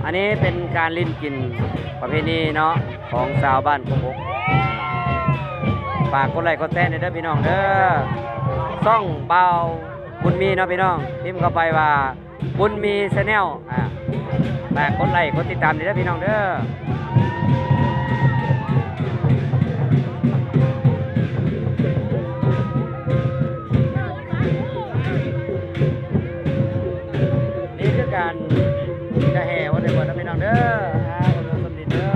อันนี้เป็นการลิ้นกินประเพณีเนาะของชาวบ้านกบกฝากกดไลค์กดแชร์เด้อพี่น้องเด้อซ่องเบาบุญมีเนาะพี่น้องพิมพ์เข้าไปว่าบุญมีชาแนลฝากกดไลค์กดติดตามเด้อพี่น้องเด้อนี่คือการจะแห่วันเดือนนะพี่น้องเด้อคนรวมสมดินเด้อ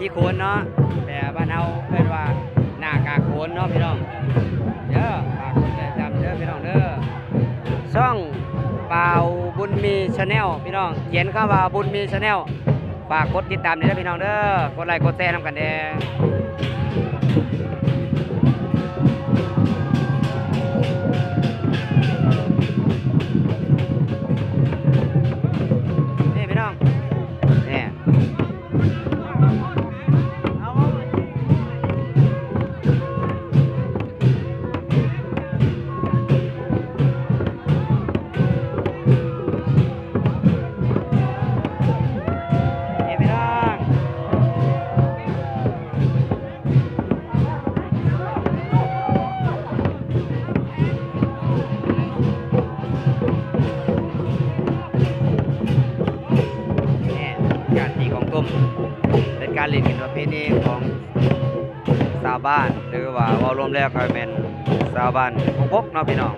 พี่โคนเนาะแต่บ้านเฮาเรียกว่าหน้ากากโคนเนาะพี่น้องเด้อฝากกดติดตามเด้อพี่น้องเด้อช่องเปล่าบุญมีชาแนลพี่น้องเขียนเข้าว่าบุญมีชาแนลฝากกดติดตามเด้อพี่น้องเด้อกดไลค์กดแชร์นำกันแดงนี่พี่น้องนี่เป็นการเล่นกินประเพณีของชาวบ้านหรือว่ารวมแล้วก็เป็นชาวบ้านกบกเนาะพี่น้อง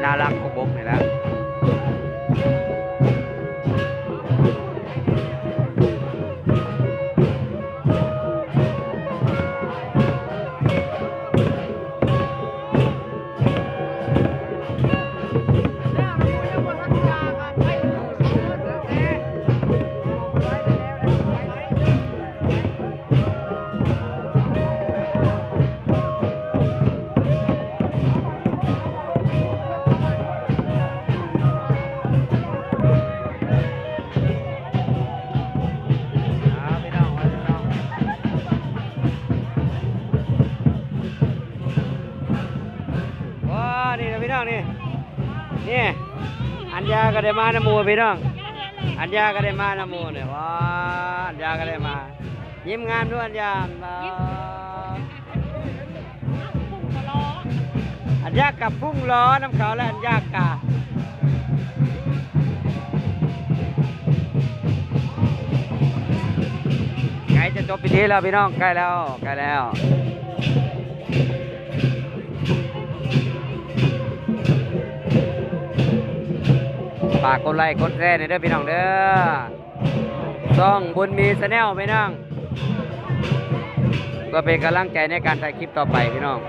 น่ารักกบกนี่แหละพี่น้องนี่อัญญาก็ได้มาน้ำมูพี่น้องอัญญาก็ได้มาน้ำมูเนี่ยว้าอัญญาก็ได้มายิ้มงามด้วยอัญญาอัญญากับพุ่งล้อน้ำเขาและอัญญากาใกล้จะจบพิธีแล้วพี่น้องใกล้แล้วฝากกดไลค์กดแชร์เด้อพี่น้องเด้อช่องบุญมีชาแนลพี่น้องก็เป็นกำลังใจในการถ่ายคลิปต่อไปพี่น้อง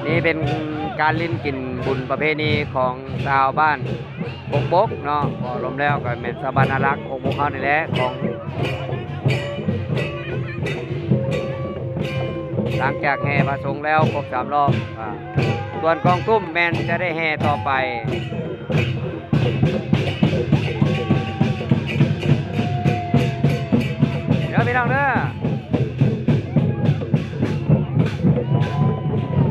นี่เป็นการลิ้นกินบุญประเพณีของชาวบ้านกบกเนาะพอรวมแล้วก็เป็นชาวบ้านน่ารักกบกเขานี่แหละของหลังจากแห่พระสงฆ์แล้วครบ3 รอบส่วนกองตุ้มแมนจะได้แห่ต่อไปเดี๋ยวพี่น้องเด้อ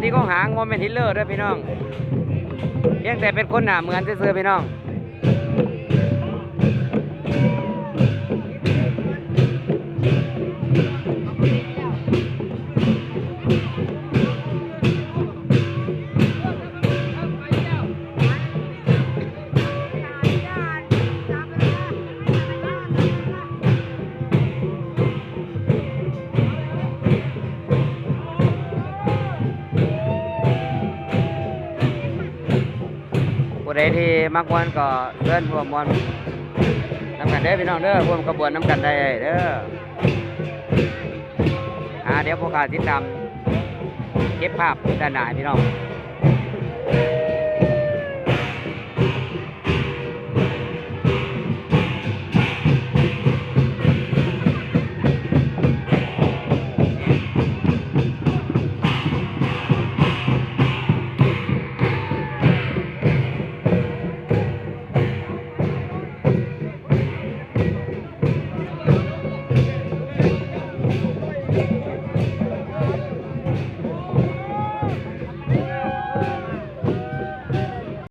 นี่ก็หางโมเมนต์ฮิลเลอร์ด้วยพี่น้องเพียงแต่เป็นคนหน้าเหมือนซื่อๆพี่น้องผู้ใดที่มักมวนก็เชิญร่วมมวนนำกันได้พี่น้องเด้อร่วมขบวนนำกันได้เด้อเดี๋ยวพวกข้าติดตามเก็บภาพด้านหน้าพี่น้อง บ